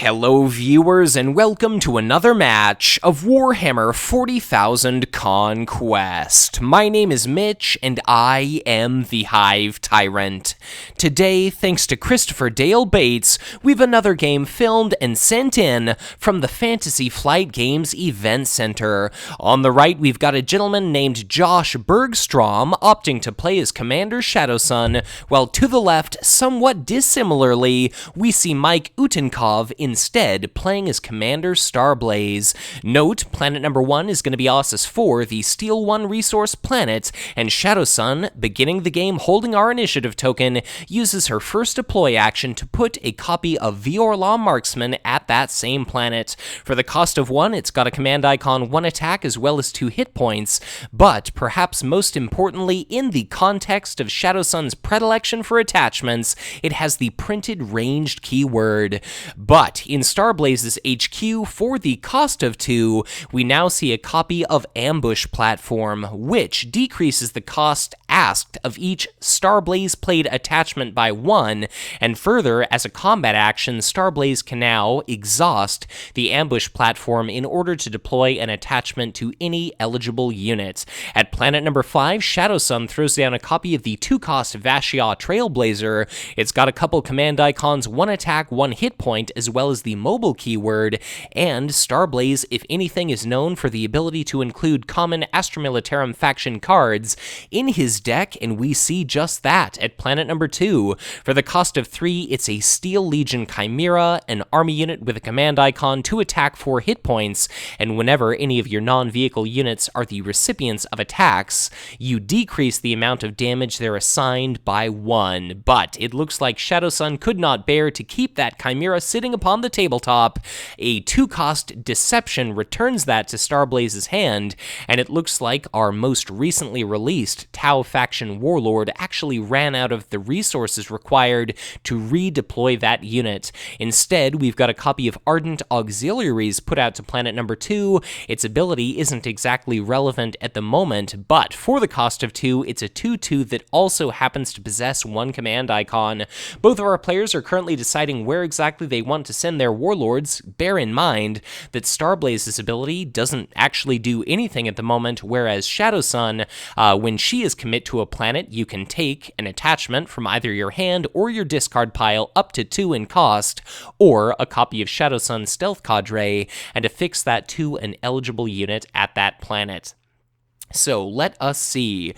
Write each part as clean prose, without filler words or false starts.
Hello viewers and welcome to another match of Warhammer 40,000 Conquest. My name is Mitch and I am the Hive Tyrant. Today, thanks to Christopher Dale Bates, we've another game filmed and sent in from the Fantasy Flight Games Event Center. On the right, we've got a gentleman named Josh Bergstrom opting to play as Commander Shadowsun, while to the left, somewhat dissimilarly, we see Mike Utenkov instead playing as Commander Starblaze. Note, planet number 1 is going to be Ossus 4, the Steel 1 resource planet, and Shadowsun, beginning the game holding our initiative token, uses her first deploy action to put a copy of Warlord Marksman at that same planet. For the cost of 1, it's got a command icon, 1 attack, as well as 2 hit points, but perhaps most importantly, in the context of Shadowsun's predilection for attachments, it has the printed ranged keyword. But in Starblaze's HQ, for the cost of 2, we now see a copy of Ambush Platform, which decreases the cost asked of each Starblaze played attachment by 1, and further, as a combat action, Starblaze can now exhaust the Ambush Platform in order to deploy an attachment to any eligible unit. At planet number 5, Shadowsun throws down a copy of the 2-cost Vashia Trailblazer. It's got a couple command icons, 1 attack, 1 hit point, as well as the mobile keyword, and Starblaze, if anything, is known for the ability to include common Astra Militarum faction cards in his deck, and we see just that at planet number 2. For the cost of 3, it's a Steel Legion Chimera, an army unit with a command icon, 2 attack, 4 hit points, and whenever any of your non-vehicle units are the recipients of attacks, you decrease the amount of damage they're assigned by 1. But it looks like Shadowsun could not bear to keep that Chimera sitting upon the tabletop. A 2-cost Deception returns that to Starblaze's hand, and it looks like our most recently released Tau faction Warlord actually ran out of the resources required to redeploy that unit. Instead, we've got a copy of Ardent Auxiliaries put out to planet number 2. Its ability isn't exactly relevant at the moment, but for the cost of 2, it's a 2/2 that also happens to possess 1 command icon. Both of our players are currently deciding where exactly they want to send their warlords. Bear in mind that Starblaze's ability doesn't actually do anything at the moment, whereas Shadowsun, when she is commit to a planet, you can take an attachment from either your hand or your discard pile up to 2 in cost, or a copy of Shadowsun's Stealth Cadre, and affix that to an eligible unit at that planet. So let us see.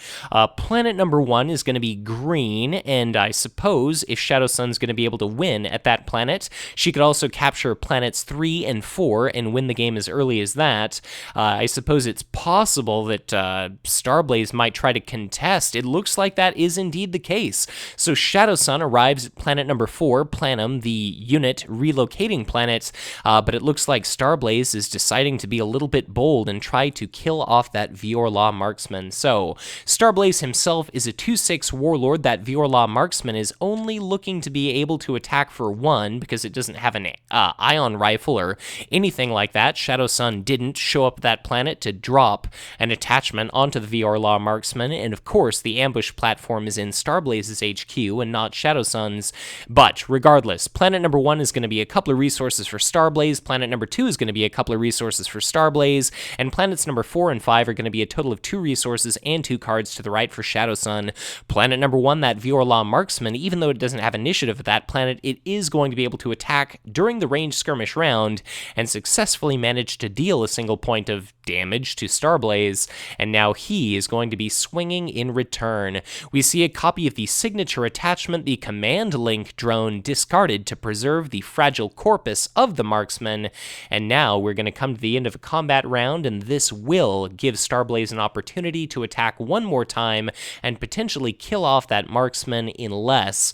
Planet number 1 is going to be green, and I suppose if Shadowsun's going to be able to win at that planet, she could also capture planets 3 and 4 and win the game as early as that. I suppose it's possible that Starblaze might try to contest. It looks like that is indeed the case. So Shadowsun arrives at planet number 4, Planum, the unit relocating planet, but it looks like Starblaze is deciding to be a little bit bold and try to kill off that Warlord Marksman. So, Starblaze himself is a 2/6 Warlord. That Warlord Marksman is only looking to be able to attack for 1 because it doesn't have an ion rifle or anything like that. Shadowsun didn't show up at that planet to drop an attachment onto the Warlord Marksman, and of course, the ambush platform is in Starblaze's HQ and not Shadowsun's. But regardless, planet number 1 is going to be a couple of resources for Starblaze, planet number 2 is going to be a couple of resources for Starblaze, and planets number 4 and 5 are going to be a total of 2 resources and 2 cards to the right for Shadowsun. Planet number 1, that Warlord Marksman, even though it doesn't have initiative at that planet, it is going to be able to attack during the ranged skirmish round and successfully manage to deal a single point of damage to Starblaze, and now he is going to be swinging in return. We see a copy of the signature attachment, the Command Link drone, discarded to preserve the fragile corpus of the Marksman, and now we're going to come to the end of a combat round, and this will give Starblaze an opportunity to attack one more time and potentially kill off that Marksman unless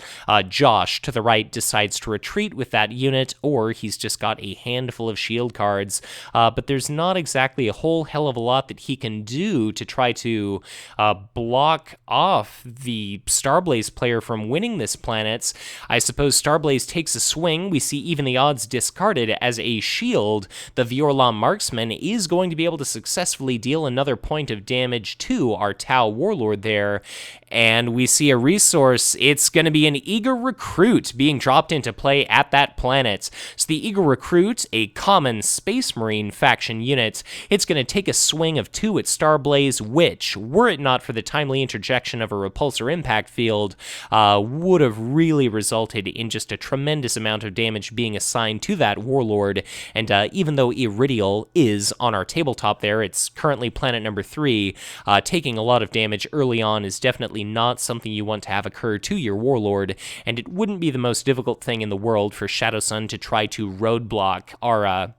Josh to the right decides to retreat with that unit, or he's just got a handful of shield cards, but there's not exactly a whole hell of a lot that he can do to try to block off the Starblaze player from winning this planet. I suppose Starblaze takes a swing. We see even the odds discarded as a shield. The Warlord Marksman is going to be able to successfully deal another point of damage to our Tau Warlord there, And we see a resource. It's going to be an Eager Recruit being dropped into play at that planet. So the Eager Recruit, a common Space Marine faction unit, it's going to take a swing of 2 at Starblaze, which, were it not for the timely interjection of a repulsor impact field, would have really resulted in just a tremendous amount of damage being assigned to that Warlord. And even though Iridial is on our tabletop there, it's currently planet number 3, taking a lot of damage early on is definitely not something you want to have occur to your Warlord, and it wouldn't be the most difficult thing in the world for Shadowsun to try to roadblock our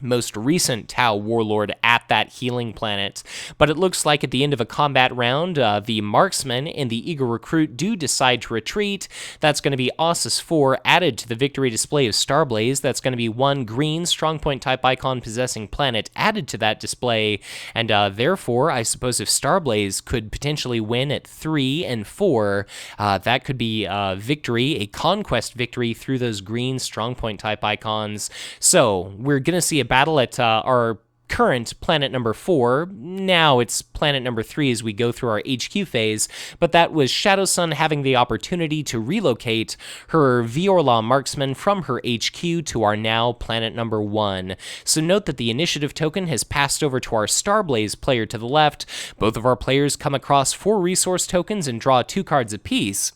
most recent Tau Warlord at that healing planet. But it looks like at the end of a combat round, the Marksman and the Eager Recruit do decide to retreat. That's going to be Ossus 4 added to the victory display of Starblaze. That's going to be 1 green Strongpoint type icon possessing planet added to that display, and therefore, I suppose if Starblaze could potentially win at 3 and 4, that could be a victory, a conquest victory through those green Strongpoint type icons. So, we're going to see a battle at our current planet number 4. Now it's planet number 3 as we go through our HQ phase, but that was Shadowsun having the opportunity to relocate her Viorla Marksman from her HQ to our now planet number 1. So note that the initiative token has passed over to our Starblaze player to the left. Both of our players come across 4 resource tokens and draw 2 cards apiece.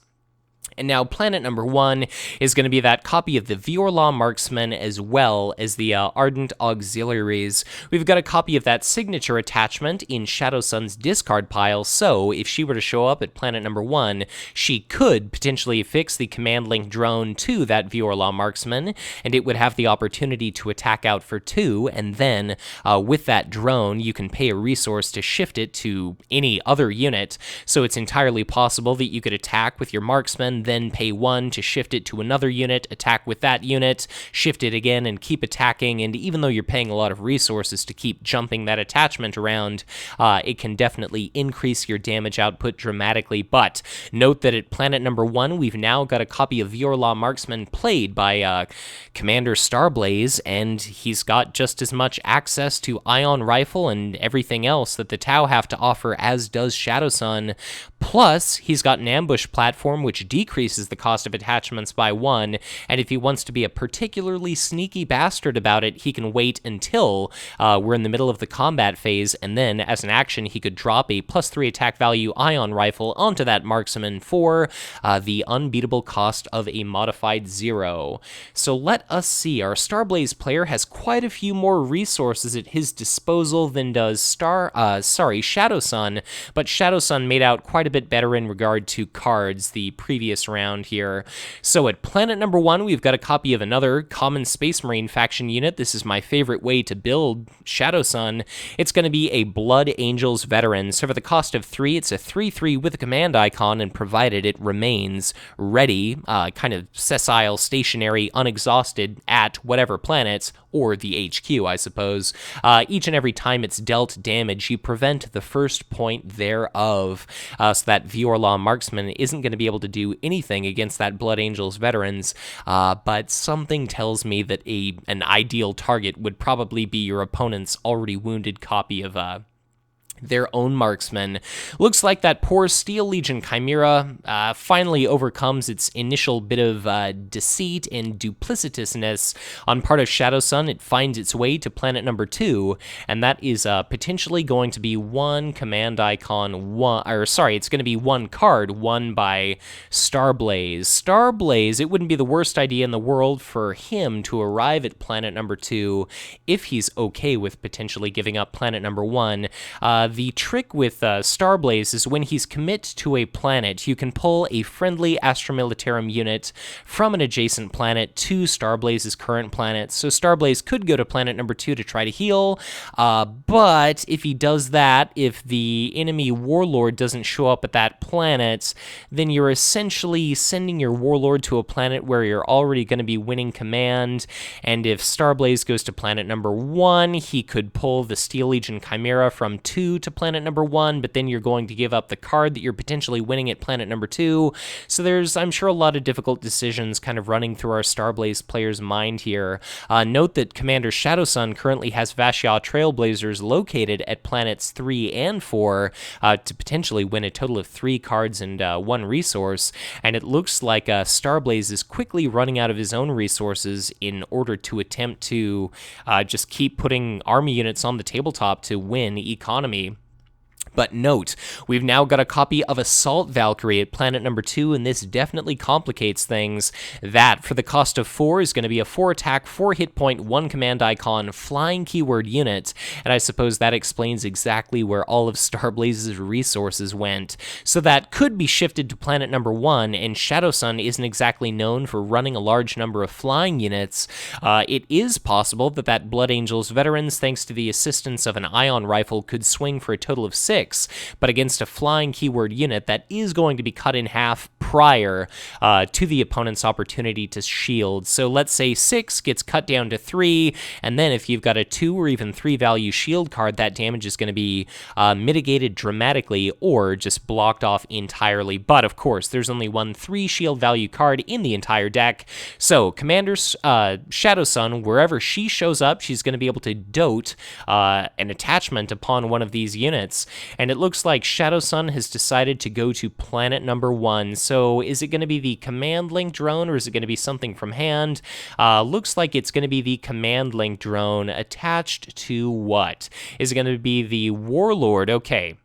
And now planet number 1 is going to be that copy of the Viorla Marksman as well as the Ardent Auxiliaries. We've got a copy of that signature attachment in Shadowsun's discard pile, so if she were to show up at planet number 1, she could potentially affix the command link drone to that Viorla Marksman, and it would have the opportunity to attack out for 2, and then with that drone, you can pay a resource to shift it to any other unit, so it's entirely possible that you could attack with your Marksman, then pay 1 to shift it to another unit, attack with that unit, shift it again, and keep attacking. And even though you're paying a lot of resources to keep jumping that attachment around, it can definitely increase your damage output dramatically. But note that at planet number 1, we've now got a copy of Viorla Marksman played by Commander Starblaze, and he's got just as much access to Ion Rifle and everything else that the Tau have to offer, as does Shadowsun. Plus, he's got an ambush platform, which decreases the cost of attachments by 1, and if he wants to be a particularly sneaky bastard about it, he can wait until we're in the middle of the combat phase, and then, as an action, he could drop a +3 attack value Ion Rifle onto that Marksman for the unbeatable cost of a modified 0. So let us see. Our Starblaze player has quite a few more resources at his disposal than does Shadowsun, but Shadowsun made out quite a bit better in regard to cards the previous round here. So at planet number 1, we've got a copy of another common Space Marine faction unit. This is my favorite way to build Shadowsun. It's going to be a Blood Angels veteran. So for the cost of 3, it's a 3/3 with a command icon, and provided it remains ready, kind of sessile, stationary, unexhausted at whatever planets, or the HQ, I suppose. Each and every time it's dealt damage, you prevent the first point thereof. So that Viorla Marksman isn't going to be able to do anything against that Blood Angels veterans, but something tells me that an ideal target would probably be your opponent's already wounded copy of their own Marksman. Looks like that poor Steel Legion Chimera finally overcomes its initial bit of deceit and duplicitousness on part of Shadowsun. It finds its way to planet number 2, and that is potentially going to be 1 command icon, it's going to be 1 card won by Starblaze. Starblaze, it wouldn't be the worst idea in the world for him to arrive at planet number 2 if he's okay with potentially giving up planet number 1. The trick with Starblaze is when he's commit to a planet, you can pull a friendly Astra Militarum unit from an adjacent planet to Starblaze's current planet. So Starblaze could go to planet number 2 to try to heal, but if he does that, if the enemy Warlord doesn't show up at that planet, then you're essentially sending your Warlord to a planet where you're already going to be winning command, and if Starblaze goes to planet number 1, he could pull the Steel Legion Chimera from 2 2 to planet number 1, but then you're going to give up the card that you're potentially winning at planet number 2. So there's, I'm sure, a lot of difficult decisions kind of running through our Starblaze player's mind here. Note that Commander Shadowsun currently has Vashyah Trailblazers located at planets 3 and 4 to potentially win a total of 3 cards and 1 resource, and it looks like Starblaze is quickly running out of his own resources in order to attempt to just keep putting army units on the tabletop to win economy. But note, we've now got a copy of Assault Valkyrie at planet number 2, and this definitely complicates things. That, for the cost of 4, is going to be a 4 attack, 4 hit point, 1 command icon, flying keyword unit, and I suppose that explains exactly where all of Starblaze's resources went. So that could be shifted to planet number 1, and Shadowsun isn't exactly known for running a large number of flying units. It is possible that Blood Angel's veterans, thanks to the assistance of an ion rifle, could swing for a total of 6. But against a flying keyword unit, that is going to be cut in half prior to the opponent's opportunity to shield. So let's say 6 gets cut down to 3, and then if you've got a 2 or even 3 value shield card, that damage is going to be mitigated dramatically or just blocked off entirely. But of course, there's only one 3 shield value card in the entire deck. So Commander Shadowsun, wherever she shows up, she's going to be able to dote an attachment upon one of these units. And it looks like Shadowsun has decided to go to planet number 1. So is it going to be the command link drone, or is it going to be something from hand? Looks like it's going to be the command link drone attached to what? Is it going to be the Warlord? Okay.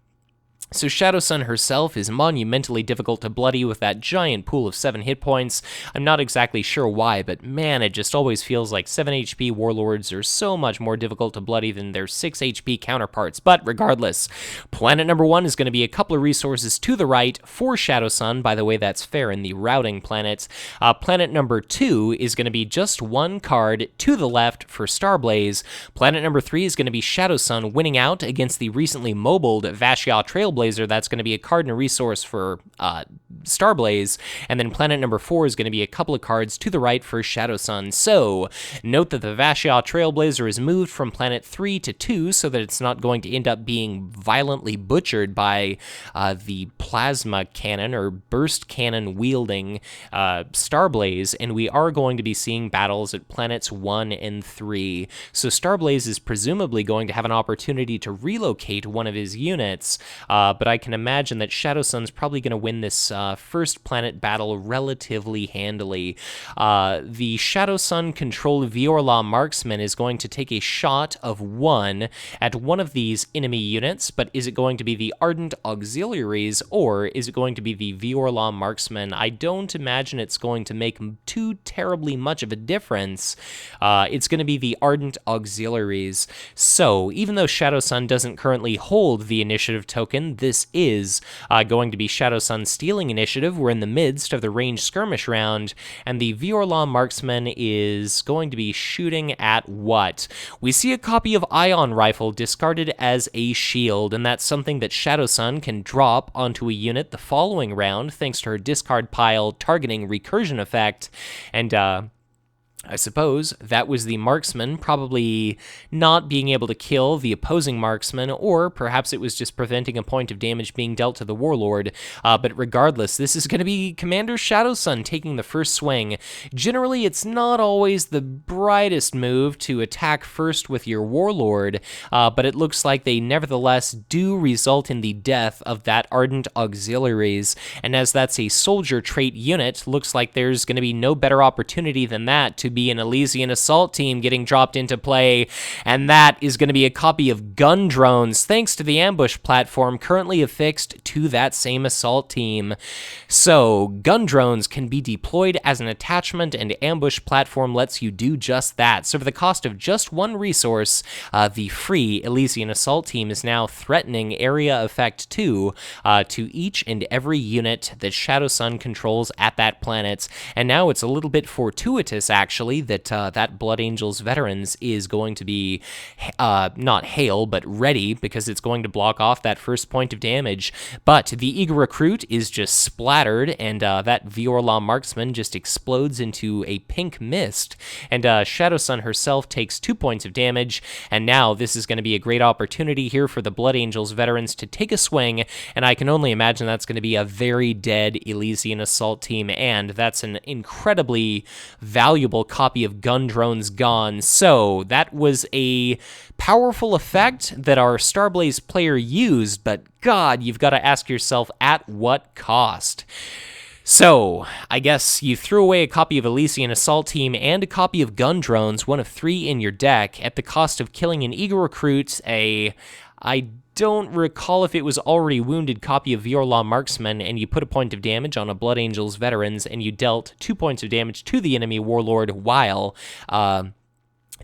So Shadowsun herself is monumentally difficult to bloody with that giant pool of 7 hit points. I'm not exactly sure why, but man, it just always feels like 7 HP Warlords are so much more difficult to bloody than their 6 HP counterparts. But regardless, planet number 1 is going to be a couple of resources to the right for Shadowsun. By the way, that's fair in the routing planets. Planet number 2 is going to be just 1 card to the left for Starblaze. Planet number 3 is going to be Shadowsun winning out against the recently mobiled Vashyah Trailblazer. That's going to be a card and a resource for Starblaze, and then planet number 4 is going to be a couple of cards to the right for Shadowsun. So, note that the Vashyah Trailblazer is moved from planet 3 to 2 so that it's not going to end up being violently butchered by the plasma cannon or burst cannon wielding Starblaze, and we are going to be seeing battles at planets 1 and 3. So Starblaze is presumably going to have an opportunity to relocate one of his units, but I can imagine that Shadowsun's probably going to win this first planet battle relatively handily. The Shadowsun-controlled Viorla Marksman is going to take a shot of 1 at one of these enemy units, but is it going to be the Ardent Auxiliaries, or is it going to be the Viorla Marksman? I don't imagine it's going to make too terribly much of a difference. It's going to be the Ardent Auxiliaries. So, even though Shadowsun doesn't currently hold the initiative token, this is going to be Shadowsun's stealing initiative. We're in the midst of the ranged skirmish round, and the Viorla Marksman is going to be shooting at what? We see a copy of Ion Rifle discarded as a shield, and that's something that Shadowsun can drop onto a unit the following round thanks to her discard pile targeting recursion effect, and I suppose that was the marksman probably not being able to kill the opposing marksman, or perhaps it was just preventing a point of damage being dealt to the Warlord. But regardless, this is going to be Commander Shadowsun taking the first swing. Generally, it's not always the brightest move to attack first with your Warlord, but it looks like they nevertheless do result in the death of that Ardent Auxiliaries. And as that's a soldier trait unit, looks like there's going to be no better opportunity than that to be an Elysian assault team getting dropped into play, and that is going to be a copy of gun drones thanks to the ambush platform currently affixed to that same assault team. So gun drones can be deployed as an attachment, and ambush platform lets you do just that. So for the cost of just 1 resource, the free Elysian assault team is now threatening area effect 2 to each and every unit that Shadowsun controls at that planet, and now it's a little bit fortuitous actually actually, that that Blood Angels Veterans is going to be not hail, but ready, because it's going to block off that first point of damage. But the Eager Recruit is just splattered, and that Viorla Marksman just explodes into a pink mist, and Shadowsun herself takes 2 points of damage, and now this is going to be a great opportunity here for the Blood Angels Veterans to take a swing, and I can only imagine that's going to be a very dead Elysian Assault team, and that's an incredibly valuable copy of Gun Drones gone. So that was a powerful effect that our Starblaze player used, but God, you've got to ask yourself, at what cost? So, I guess you threw away a copy of Elysian Assault Team and a copy of Gun Drones, one of 3 in your deck, at the cost of killing an Eager Recruit, I don't recall if it was already wounded copy of Viorla Marksman, and you put a point of damage on a Blood Angels Veterans, and you dealt 2 points of damage to the enemy Warlord, while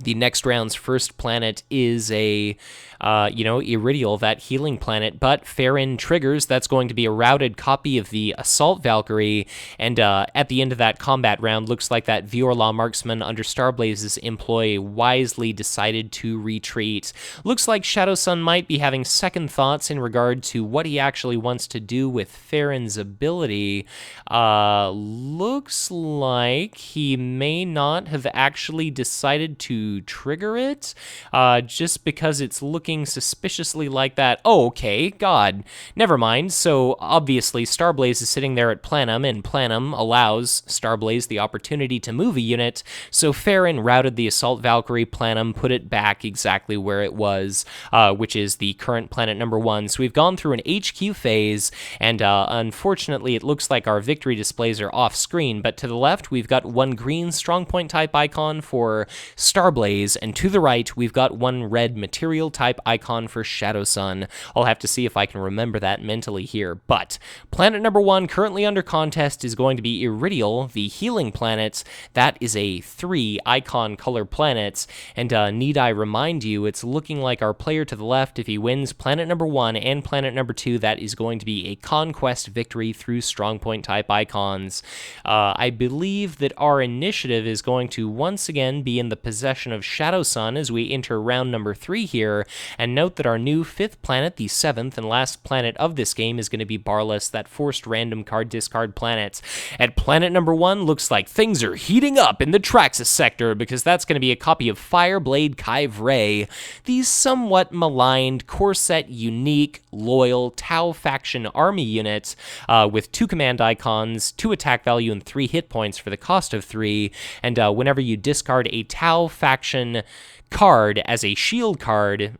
the next round's first planet is a, Iridial, that healing planet, but Farron triggers. That's going to be a routed copy of the Assault Valkyrie, and at the end of that combat round, looks like that Viorla Marksman under Starblaze's employ wisely decided to retreat. Looks like Shadowsun might be having second thoughts in regard to what he actually wants to do with Farron's ability. Looks like he may not have actually decided to trigger it, just because it's looking suspiciously like that. Oh, okay, God, never mind. So obviously Starblaze is sitting there at Planum, and Planum allows Starblaze the opportunity to move a unit, so Farron routed the Assault Valkyrie. Planum put it back exactly where it was, which is the current planet number 1. So we've gone through an HQ phase, and unfortunately it looks like our victory displays are off screen, but to the left we've got one green strongpoint type icon for Starblaze, and to the right we've got one red material type icon for Shadowsun. I'll have to see if I can remember that mentally here, but planet number 1 currently under contest is going to be Iridial, the healing planet. That is a 3 icon color planet, and need I remind you, it's looking like our player to the left, if he wins planet number 1 and planet number 2, that is going to be a conquest victory through strongpoint type icons. I believe that our initiative is going to once again be in the possession of Shadowsun as we enter round number 3 here, and note that our new 5th planet, the 7th and last planet of this game, is going to be Boundless, that forced random card discard planet. At planet number 1, looks like things are heating up in the Traxxas sector, because that's going to be a copy of Fireblade Kyvray, the somewhat maligned, core set, unique, loyal Tau faction army unit, with 2 command icons, 2 attack value, and 3 hit points for the cost of 3, and whenever you discard a Tau faction card as a shield card,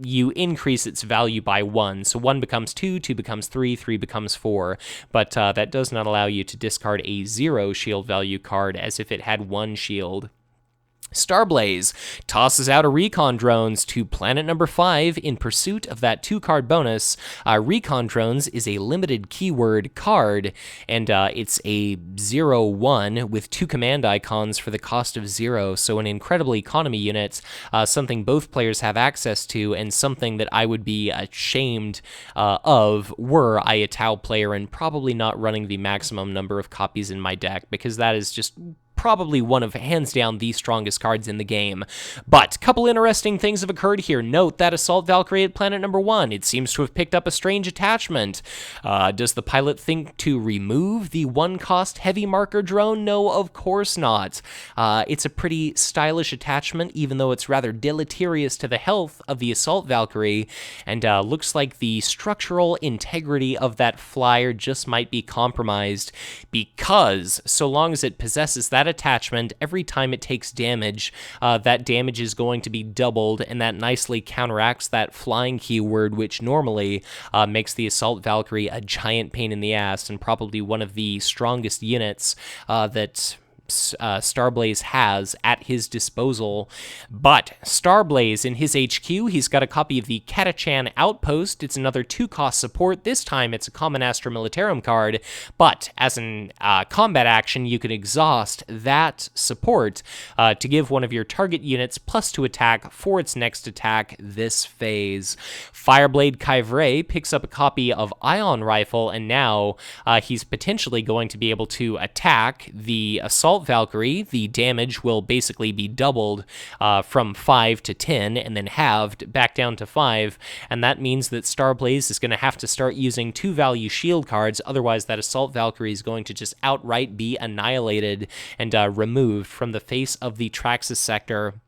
you increase its value by 1. So 1 becomes 2, 2 becomes 3, 3 becomes 4. But that does not allow you to discard a 0 shield value card as if it had 1 shield. Starblaze tosses out a Recon Drones to planet number 5 in pursuit of that 2-card bonus. Recon Drones is a limited keyword card, and it's a 0/1 with 2 command icons for the cost of 0, so an incredible economy unit, something both players have access to, and something that I would be ashamed of were I a Tau player and probably not running the maximum number of copies in my deck, because that is just probably one of, hands down, the strongest cards in the game. But a couple interesting things have occurred here. Note that Assault Valkyrie at planet number 1. It seems to have picked up a strange attachment. Does the pilot think to remove the 1-cost heavy marker drone? No, of course not. It's a pretty stylish attachment, even though it's rather deleterious to the health of the Assault Valkyrie, and looks like the structural integrity of that flyer just might be compromised, because so long as it possesses that attachment, every time it takes damage, that damage is going to be doubled, and that nicely counteracts that flying keyword, which normally makes the Assault Valkyrie a giant pain in the ass, and probably one of the strongest units that Starblaze has at his disposal. But Starblaze, in his HQ, he's got a copy of the Catachan Outpost. It's another 2-cost support. This time it's a common Astra Militarum card, but as an combat action, you can exhaust that support to give one of your target units +2 attack for its next attack this phase. Fireblade Kyvray picks up a copy of Ion Rifle, and now he's potentially going to be able to attack the Assault Assault Valkyrie, the damage will basically be doubled from 5 to 10 and then halved back down to 5, and that means that Starblaze is going to have to start using 2-value shield cards, otherwise that Assault Valkyrie is going to just outright be annihilated and removed from the face of the Traxxas sector.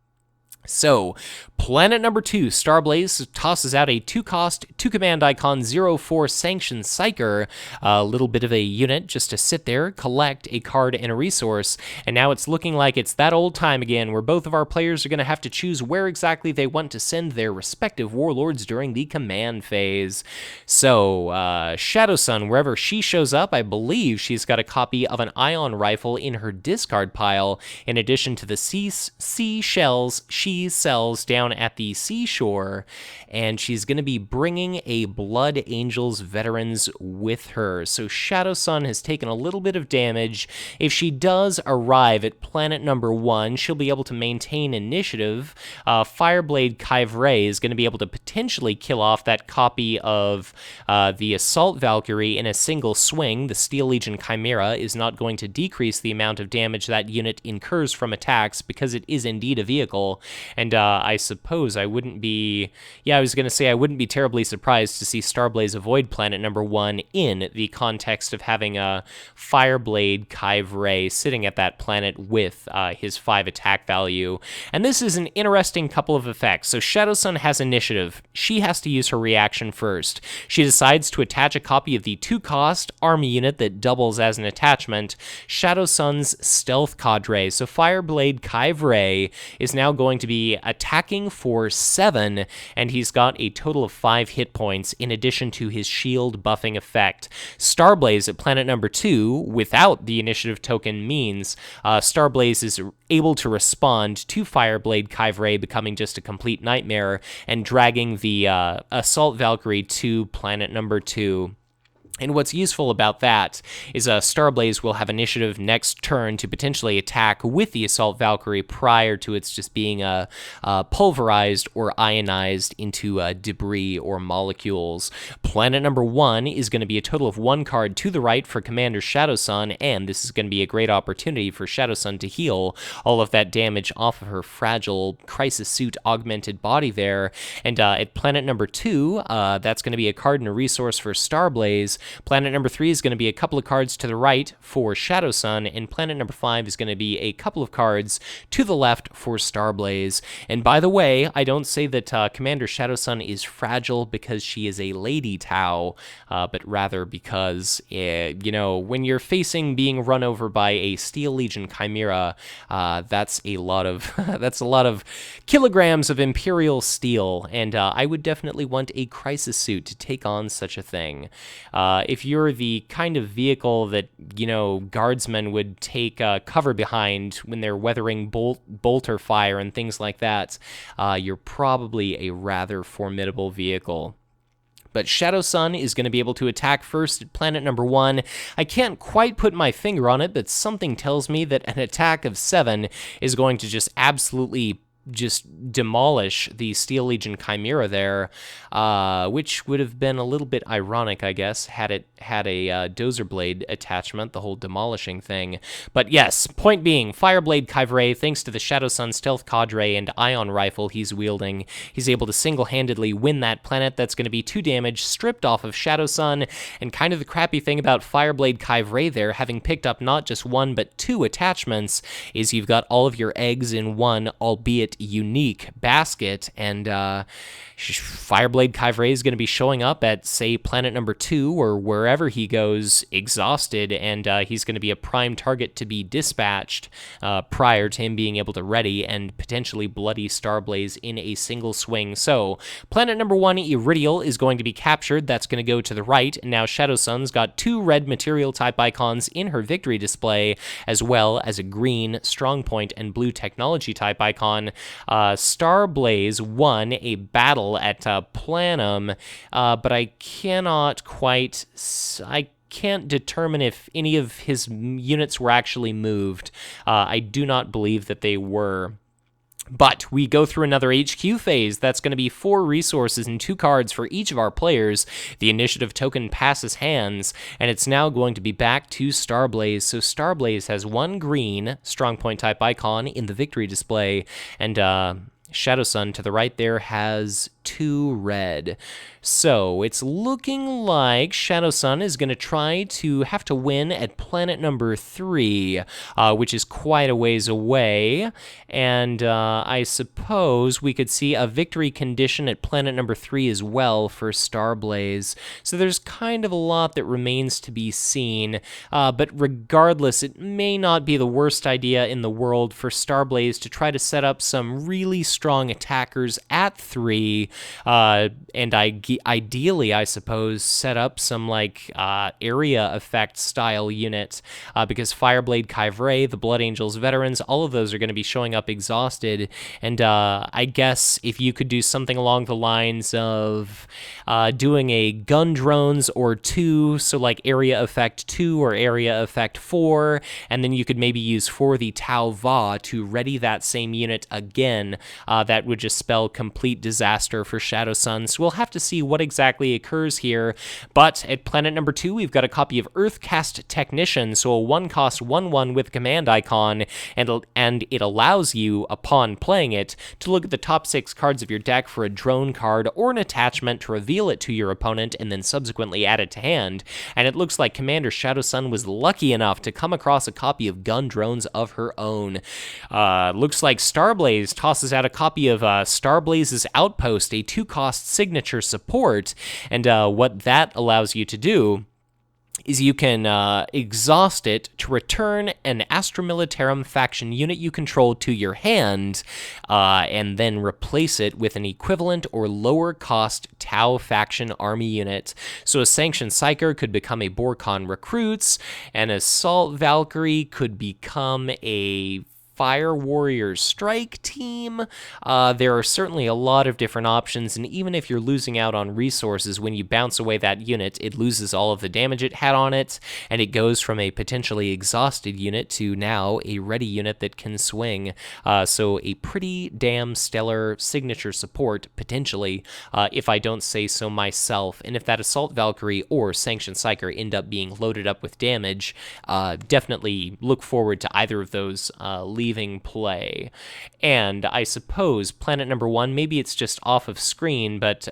So, planet number 2, Starblaze, tosses out a 2-cost, 2-command icon, 0/4 Sanction Psyker, a little bit of a unit just to sit there, collect a card and a resource, and now it's looking like it's that old time again, where both of our players are going to have to choose where exactly they want to send their respective warlords during the command phase. So, Shadowsun, wherever she shows up, I believe she's got a copy of an ion rifle in her discard pile, in addition to the seashells she sells down at the seashore, and she's going to be bringing a Blood Angels Veterans with her. So Shadowsun has taken a little bit of damage. If she does arrive at planet number 1, she'll be able to maintain initiative. Fireblade Kyvray is going to be able to potentially kill off that copy of the Assault Valkyrie in a single swing. The Steel Legion Chimera is not going to decrease the amount of damage that unit incurs from attacks because it is indeed a vehicle. And I suppose I wouldn't be... Yeah, I was going to say I wouldn't be terribly surprised to see Starblaze avoid planet number 1 in the context of having a Fireblade Kyvray sitting at that planet with his 5 attack value. And this is an interesting couple of effects. So Shadowsun has initiative. She has to use her reaction first. She decides to attach a copy of the 2-cost army unit that doubles as an attachment, Shadowsun's Stealth Cadre. So Fireblade Kyvray is now going to be attacking for 7, and he's got a total of 5 hit points in addition to his shield buffing effect. Starblaze at planet number 2, without the initiative token, means Starblaze is able to respond to Fireblade Kyvray becoming just a complete nightmare and dragging the Assault Valkyrie to planet number 2. And what's useful about that is Starblaze will have initiative next turn to potentially attack with the Assault Valkyrie prior to its just being pulverized or ionized into debris or molecules. Planet number 1 is going to be a total of 1 card to the right for Commander Shadowsun, and this is going to be a great opportunity for Shadowsun to heal all of that damage off of her fragile Crisis Suit augmented body there. And at planet number 2, that's going to be a card and a resource for Starblaze. Planet number 3 is going to be a couple of cards to the right for Shadowsun, and planet number 5 is going to be a couple of cards to the left for Starblaze. And by the way, I don't say that Commander Shadowsun is fragile because she is a Lady Tau, but rather because, when you're facing being run over by a Steel Legion Chimera, that's a lot of kilograms of Imperial steel, and I would definitely want a Crisis Suit to take on such a thing. If you're the kind of vehicle that, guardsmen would take cover behind when they're weathering bolter fire and things like that, you're probably a rather formidable vehicle. But Shadowsun is going to be able to attack first at planet number 1. I can't quite put my finger on it, but something tells me that an attack of 7 is going to just absolutely demolish the Steel Legion Chimera there, which would have been a little bit ironic, I guess, had it had a Dozer Blade attachment, the whole demolishing thing. But yes, point being, Fireblade Kyvray, thanks to the Shadowsun Stealth Cadre and Ion Rifle he's wielding, he's able to single-handedly win that planet. That's going to be 2 damage stripped off of Shadowsun, and kind of the crappy thing about Fireblade Kyvray there, having picked up not just 1 but 2 attachments, is you've got all of your eggs in one, albeit unique basket, and Fireblade Kyvray is going to be showing up at, say, planet number 2 or wherever he goes exhausted, and he's going to be a prime target to be dispatched prior to him being able to ready and potentially bloody Starblaze in a single swing. So, planet number 1, Iridial, is going to be captured. That's going to go to the right, and now Shadowsun's got 2 red material type icons in her victory display, as well as a green Strongpoint and blue technology type icon. Starblaze won a battle at Planum, but I can't determine if any of his units were actually moved. I do not believe that they were. But we go through another HQ phase. That's going to be 4 resources and 2 cards for each of our players. The initiative token passes hands, and it's now going to be back to Starblaze. So Starblaze has 1 green strong point type icon in the victory display, and Shadowsun to the right there has 2 red. So it's looking like Shadowsun is going to try to have to win at planet number 3, which is quite a ways away. And I suppose we could see a victory condition at planet number 3 as well for Starblaze. So there's kind of a lot that remains to be seen. But regardless, it may not be the worst idea in the world for Starblaze to try to set up some really strong attackers at 3. And ideally, I suppose, set up some like area effect style units, because Fireblade Kyvray, the Blood Angels veterans, all of those are going to be showing up exhausted. And I guess if you could do something along the lines of doing a gun drones or 2, so like area effect 2 or area effect 4, and then you could maybe use for the Tau Va to ready that same unit again. That would just spell complete disaster for Shadowsun. So we'll have to see what exactly occurs here. But at planet number 2, we've got a copy of Earthcast Technician, so a 1-cost 1/1 with command icon, and it allows you, upon playing it, to look at the top 6 cards of your deck for a drone card or an attachment to reveal it to your opponent and then subsequently add it to hand. And it looks like Commander Shadowsun was lucky enough to come across a copy of Gun Drones of her own. Looks like Starblaze tosses out a copy of Starblaze's Outpost, a 2-cost signature support, and what that allows you to do is you can exhaust it to return an Astra Militarum faction unit you control to your hand, and then replace it with an equivalent or lower cost Tau faction army unit. So a Sanctioned Psyker could become a Borkon Recruits, an Assault Valkyrie could become a Fire Warrior Strike team. There are certainly a lot of different options, and even if you're losing out on resources, when you bounce away that unit, it loses all of the damage it had on it, and it goes from a potentially exhausted unit to now a ready unit that can swing. So a pretty damn stellar signature support, potentially, if I don't say so myself. And if that Assault Valkyrie or Sanctioned Psyker end up being loaded up with damage, definitely look forward to either of those leaving play. And I suppose planet number 1, maybe it's just off of screen, but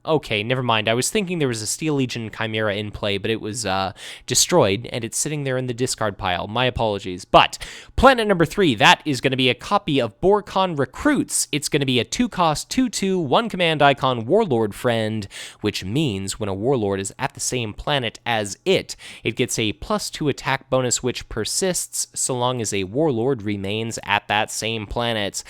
okay, never mind. I was thinking there was a Steel Legion Chimera in play, but it was destroyed, and it's sitting there in the discard pile. My apologies. But planet number 3, that is going to be a copy of Borkon Recruits. It's going to be a 2-cost 2/2, 1 command icon Warlord Friend, which means when a Warlord is at the same planet as it gets a +2 attack bonus which persists so long as a Warlord remains at that same planet.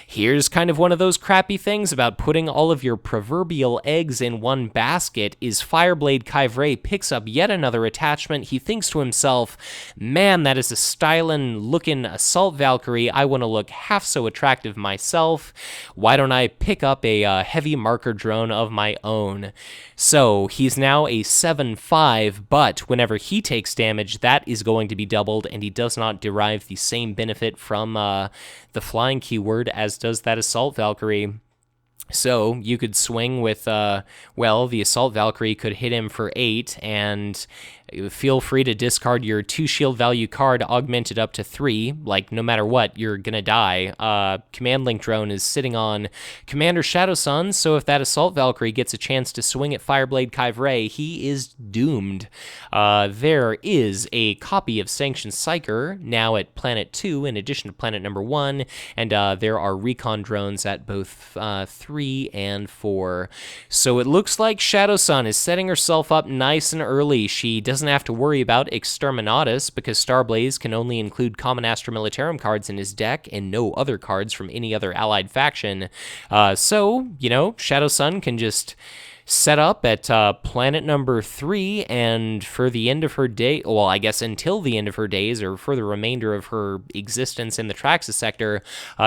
Here's kind of one of those crappy things about putting all of your proverbial eggs in one basket is Fireblade Kyvray picks up yet another attachment. He thinks to himself, man, that is a stylin'-looking Assault Valkyrie. I want to look half so attractive myself. Why don't I pick up a heavy marker drone of my own? So he's now a 7/5, but whenever he takes damage, that is going to be doubled, and he does not derive the same benefit from the flying keyword as does that Assault Valkyrie. So you could swing with, well, the Assault Valkyrie could hit him for 8, and feel free to discard your 2 shield value card augmented up to 3. Like, no matter what, you're gonna die. Command Link Drone is sitting on Commander Shadowsun, so if that Assault Valkyrie gets a chance to swing at Fireblade Kyvray, he is doomed. There is a copy of Sanctioned Psyker now at Planet 2, in addition to Planet number 1, and there are recon drones at both 3 and 4. So it looks like Shadowsun is setting herself up nice and early. She doesn't have to worry about Exterminatus because Starblaze can only include common Astra Militarum cards in his deck and no other cards from any other allied faction. So, you know, Shadowsun can just set up at planet number 3, and for the end of her day, well, I guess until the end of her days, or for the remainder of her existence in the Traxxas sector,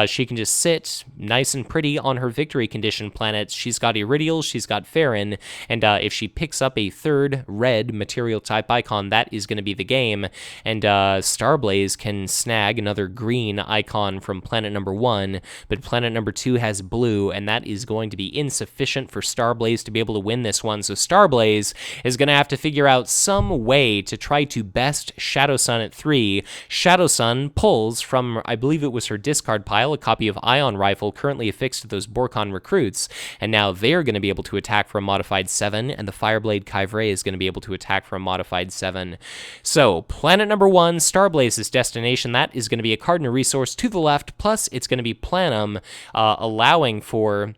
she can just sit nice and pretty on her victory condition planets. She's got Iridial, she's got Farron, and if she picks up a third red material type icon, that is going to be the game, and Starblaze can snag another green icon from planet number 1, but planet number 2 has blue, and that is going to be insufficient for Starblaze to be able to win this one. So Starblaze is going to have to figure out some way to try to best Shadowsun at 3. Shadowsun pulls from, I believe it was her discard pile, a copy of Ion Rifle currently affixed to those Borkon recruits, and now they're going to be able to attack for a modified 7, and the Fireblade Kyvray is going to be able to attack for a modified 7. So planet number 1, Starblaze's destination, that is going to be a card and a resource to the left, plus it's going to be Planum, allowing for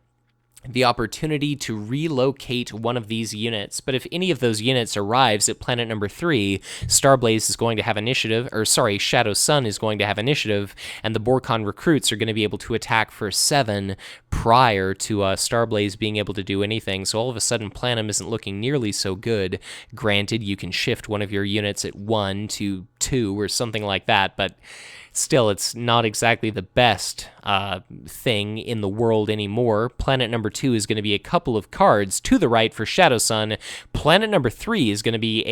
the opportunity to relocate one of these units. But if any of those units arrives at planet number 3, Starblaze is going to have initiative, or sorry, Shadowsun is going to have initiative, and the Borkon recruits are going to be able to attack for 7 prior to Starblaze being able to do anything. So all of a sudden, Planum isn't looking nearly so good. Granted, you can shift one of your units at 1 to 2 or something like that, but still, it's not exactly the best thing in the world anymore. Planet number 2 is going to be a couple of cards to the right for Shadowsun. Planet number 3 is going to be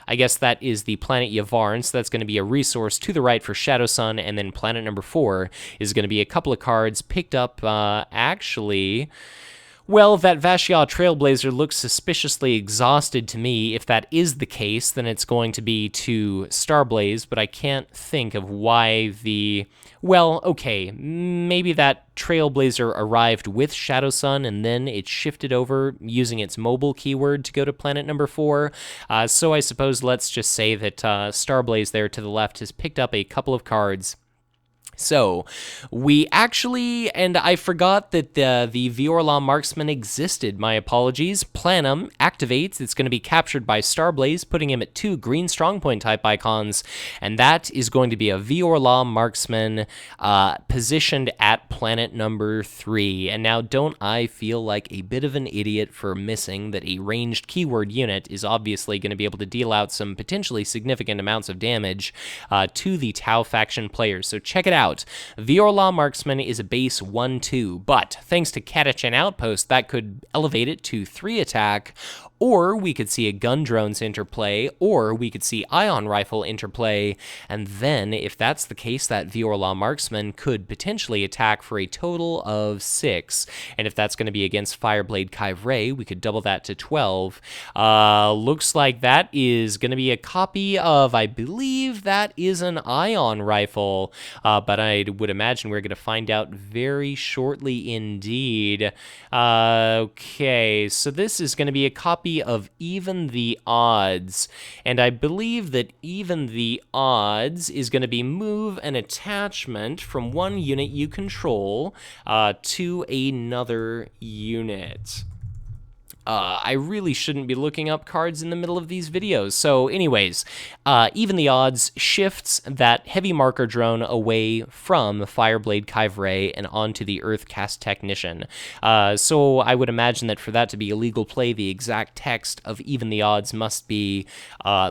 I guess that is the planet Yavvarn, so that's going to be a resource to the right for Shadowsun, and then planet number 4 is going to be a couple of cards picked up, actually. Well, that Vashiya Trailblazer looks suspiciously exhausted to me. If that is the case, then it's going to be to Starblaze, but I can't think of why the... Well, okay, maybe that Trailblazer arrived with Shadowsun, and then it shifted over using its mobile keyword to go to planet number 4. So I suppose let's just say that Starblaze there to the left has picked up a couple of cards. So, we actually, and I forgot that the Viorla Marksman existed, my apologies. Planum activates, it's going to be captured by Starblaze, putting him at 2 green strongpoint type icons, and that is going to be a Viorla Marksman positioned at planet number 3. And now, don't I feel like a bit of an idiot for missing that a ranged keyword unit is obviously going to be able to deal out some potentially significant amounts of damage to the Tau faction players. So check it out. Viorla Marksman is a base 1-2, but thanks to Catachan Outpost, that could elevate it to 3 attack, or we could see a gun drones interplay, or we could see ion rifle interplay, and then, if that's the case, that Viorla Marksman could potentially attack for a total of 6, and if that's going to be against Fireblade Kyvray, we could double that to 12. Looks like that is going to be a copy of, I believe that is an ion rifle, but I would imagine we're going to find out very shortly indeed. Okay, so this is going to be a copy of Even the Odds, and I believe that Even the Odds is going to be move an attachment from one unit you control to another unit. I really shouldn't be looking up cards in the middle of these videos. So anyways, Even the Odds shifts that heavy marker drone away from Fireblade Kyvray and onto the Earthcast Technician. So I would imagine that for that to be a legal play, the exact text of Even the Odds must be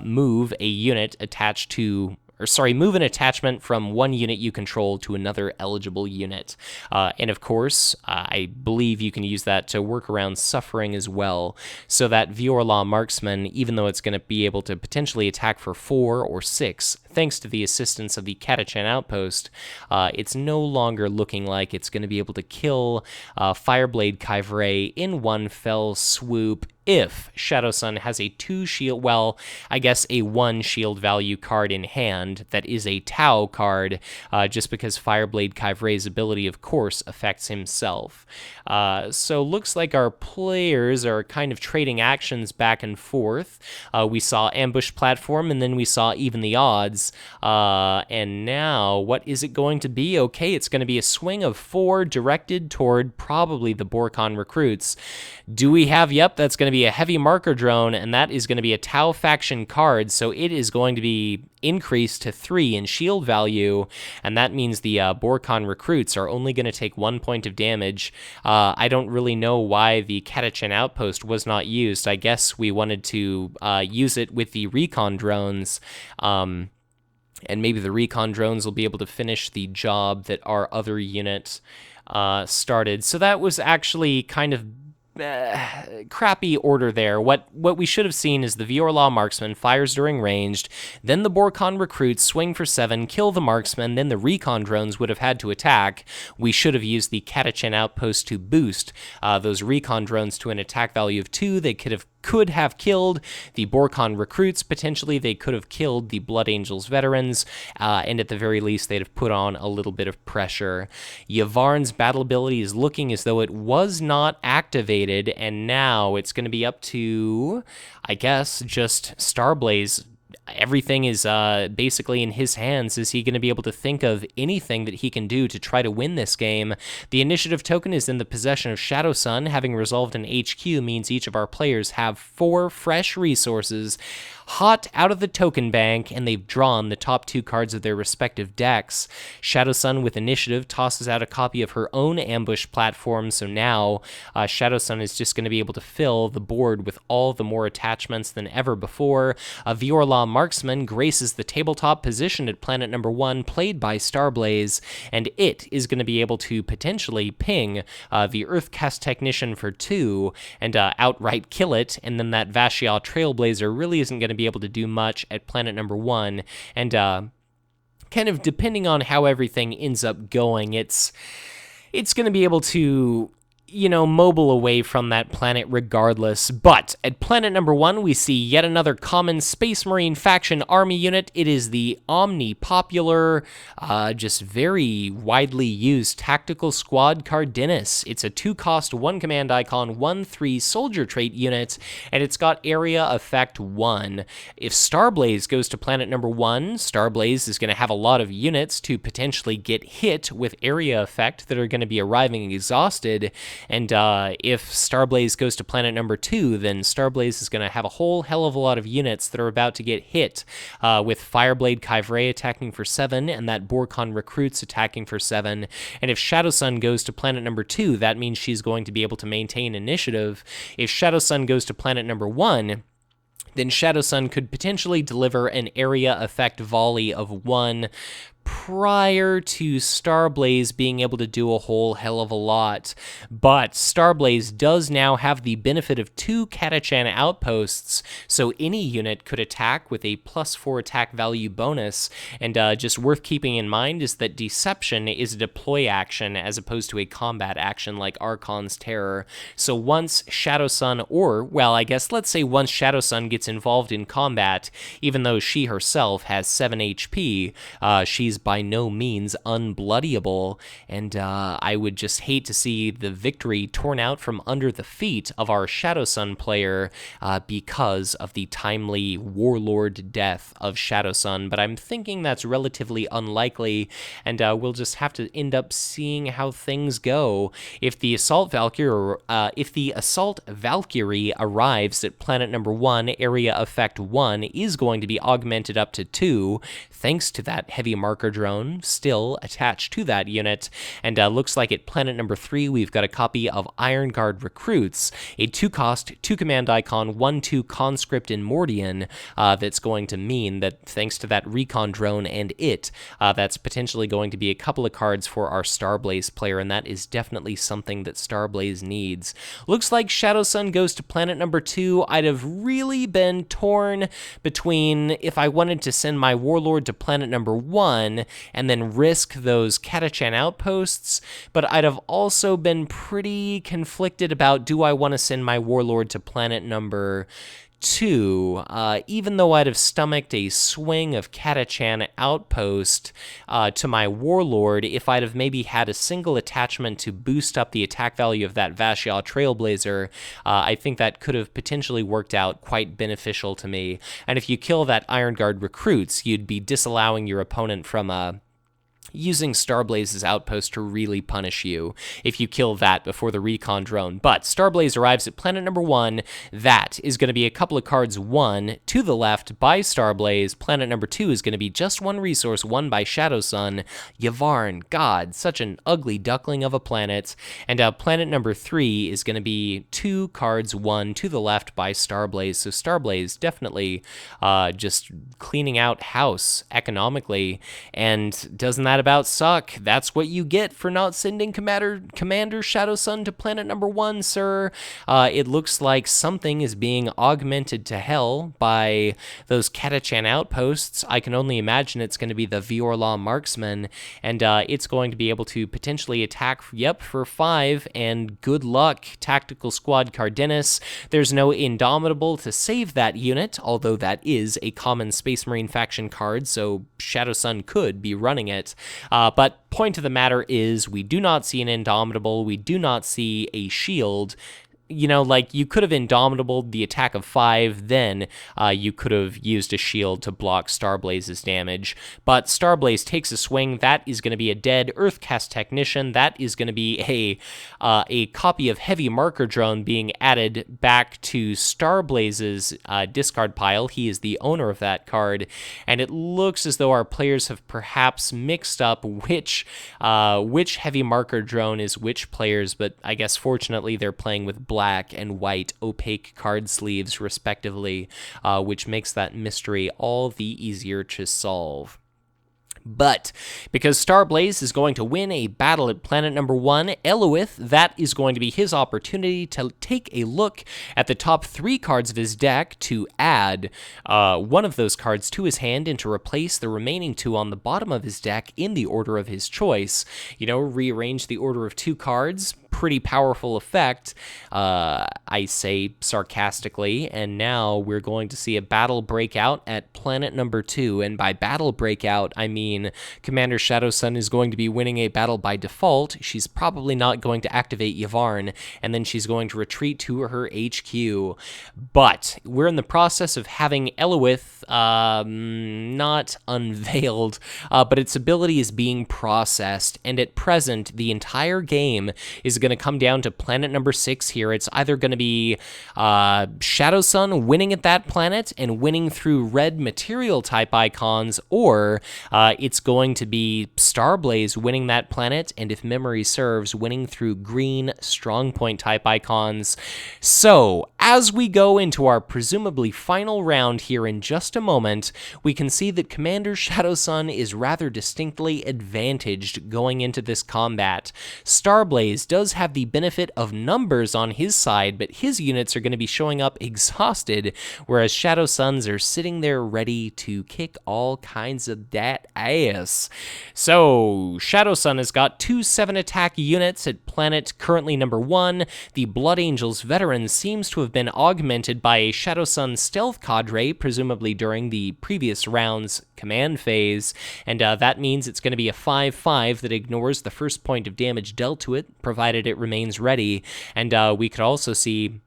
move a unit attached to... move an attachment from one unit you control to another eligible unit. And of course, I believe you can use that to work around suffering as well. So that Viorla Marksman, even though it's going to be able to potentially attack for 4 or 6, thanks to the assistance of the Catachan Outpost, it's no longer looking like it's going to be able to kill Fireblade Kyvray in one fell swoop if Shadowsun has a 2 shield, well, I guess a 1 shield value card in hand that is a Tau card, just because Fireblade Kyvray's ability, of course, affects himself. So looks like our players are kind of trading actions back and forth. We saw Ambush Platform, and then we saw Even the Odds. is. And now, what is it going to be? Okay, it's going to be a swing of 4 directed toward probably the Borkon recruits. Do we have? Yep, that's going to be a heavy marker drone, and that is going to be a Tau faction card, so it is going to be increased to 3 in shield value, and that means the Borkon recruits are only going to take 1 point of damage. I don't really know why the Catachan outpost was not used. I guess we wanted to use it with the recon drones, and maybe the recon drones will be able to finish the job that our other unit started. So that was actually kind of crappy order there. What we should have seen is the Viorlaw marksman fires during ranged, then the Borkon recruits swing for 7, kill the marksman, then the recon drones would have had to attack. We should have used the Catachan outpost to boost those recon drones to an attack value of 2. They could have killed the Borkon recruits. Potentially, they could have killed the Blood Angels veterans, and at the very least, they'd have put on a little bit of pressure. Yvarn's battle ability is looking as though it was not activated, and now it's going to be up to, I guess, just Starblaze. Everything is basically in his hands. Is he going to be able to think of anything that he can do to try to win this game? The initiative token is in the possession of Shadowsun. Having resolved an HQ means each of our players have 4 fresh resources hot out of the token bank, and they've drawn the top 2 cards of their respective decks. Shadowsun with initiative tosses out a copy of her own ambush platform, so now Shadowsun is just going to be able to fill the board with all the more attachments than ever before. A Viorlaw marksman graces the tabletop position at planet number 1, played by Starblaze, and it is going to be able to potentially ping the Earthcast Technician for 2 and outright kill it, and then that Vashial Trailblazer really isn't going to be able to do much at planet number 1, and kind of depending on how everything ends up going, it's going to be able to, mobile away from that planet regardless. But at planet number 1, we see yet another common Space Marine faction army unit. It is the omni-popular, just very widely used Tactical Squad Cardenas. It's a 2-cost, 1-command icon, 1/3 soldier trait unit, and it's got area effect 1. If Starblaze goes to planet number 1, Starblaze is going to have a lot of units to potentially get hit with area effect that are going to be arriving exhausted. And if Starblaze goes to planet number 2, then Starblaze is going to have a whole hell of a lot of units that are about to get hit, with Fireblade Kyvray attacking for 7, and that Borkon recruits attacking for 7. And if Shadowsun goes to planet number 2, that means she's going to be able to maintain initiative. If Shadowsun goes to planet number 1, then Shadowsun could potentially deliver an area effect volley of 1 prior to Starblaze being able to do a whole hell of a lot. But Starblaze does now have the benefit of 2 Catachan outposts, so any unit could attack with a +4 attack value bonus. And just worth keeping in mind is that Deception is a deploy action as opposed to a combat action like Archon's Terror. So once Shadowsun, or, well, I guess let's say once Shadowsun gets involved in combat, even though she herself has 7 HP, she's by no means unbloodyable, and I would just hate to see the victory torn out from under the feet of our Shadowsun player because of the timely Warlord death of Shadowsun, but I'm thinking that's relatively unlikely, and we'll just have to end up seeing how things go. If the Assault Valkyrie arrives at planet number 1, area effect 1 is going to be augmented up to 2, thanks to that heavy marker drone still attached to that unit. And looks like at planet number 3, we've got a copy of Iron Guard Recruits, a 2-cost, 2-command icon, 1/2 conscript in Mordian, that's going to mean that thanks to that recon drone and that's potentially going to be a couple of cards for our Starblaze player, and that is definitely something that Starblaze needs. Looks like Shadowsun goes to planet number 2. I'd have really been torn between if I wanted to send my Warlord to planet number 1 and then risk those Catachan outposts, but I'd have also been pretty conflicted about, do I want to send my Warlord to planet number 2, even though I'd have stomached a swing of Catachan Outpost to my Warlord, if I'd have maybe had a single attachment to boost up the attack value of that Vashyal Trailblazer, I think that could have potentially worked out quite beneficial to me. And if you kill that Iron Guard recruits, you'd be disallowing your opponent from using Starblaze's outpost to really punish you if you kill that before the recon drone. But Starblaze arrives at planet number 1. That is going to be a couple of cards won to the left by Starblaze. Planet number 2 is going to be just one resource won by Shadowsun. Yvonne, God, such an ugly duckling of a planet. And planet number 3 is going to be 2 cards won to the left by Starblaze. So Starblaze definitely just cleaning out house economically. And doesn't that about suck? That's what you get for not sending Commander Shadowsun to planet number 1, sir. It looks like something is being augmented to hell by those Catachan outposts. I can only imagine it's going to be the Viorlaw Marksman, and it's going to be able to potentially attack, for 5, and good luck, Tactical Squad Cardenas. There's no Indomitable to save that unit, although that is a common Space Marine faction card, so Shadowsun could be running it. But point of the matter is, we do not see an Indomitable, we do not see a shield. You know, like, you could have Indomitable the attack of 5, then you could have used a shield to block Starblaze's damage. But Starblaze takes a swing. That is going to be a dead Earthcast Technician. That is going to be a copy of Heavy Marker Drone being added back to Starblaze's discard pile. He is the owner of that card, and it looks as though our players have perhaps mixed up which Heavy Marker Drone is which players, but I guess fortunately they're playing with black and white opaque card sleeves respectively, which makes that mystery all the easier to solve. But because Starblaze is going to win a battle at planet number 1, Eloith, that is going to be his opportunity to take a look at the top 3 cards of his deck to add one of those cards to his hand and to replace the remaining 2 on the bottom of his deck in the order of his choice. You know, rearrange the order of 2 cards. Pretty powerful effect, I say sarcastically, and now we're going to see a battle break out at planet number 2, and by battle breakout, I mean Commander Shadowsun is going to be winning a battle by default. She's probably not going to activate Yvonne, and then she's going to retreat to her HQ, but we're in the process of having Eloith not unveiled, but its ability is being processed, and at present, the entire game is going to come down to planet number 6 here. It's either going to be Shadowsun winning at that planet and winning through red material type icons, or it's going to be Starblaze winning that planet, and if memory serves, winning through green strongpoint type icons. So, as we go into our presumably final round here in just a moment, we can see that Commander Shadowsun is rather distinctly advantaged going into this combat. Starblaze does have the benefit of numbers on his side, but his units are going to be showing up exhausted, whereas Shadowsun's are sitting there ready to kick all kinds of that ass. So, Shadowsun has got 2 7-attack units at planet currently number 1. The Blood Angels veteran seems to have been augmented by a Shadowsun stealth cadre, presumably during the previous round's command phase, and that means it's going to be a 5/5 that ignores the first point of damage dealt to it, provided it remains ready, and we could also see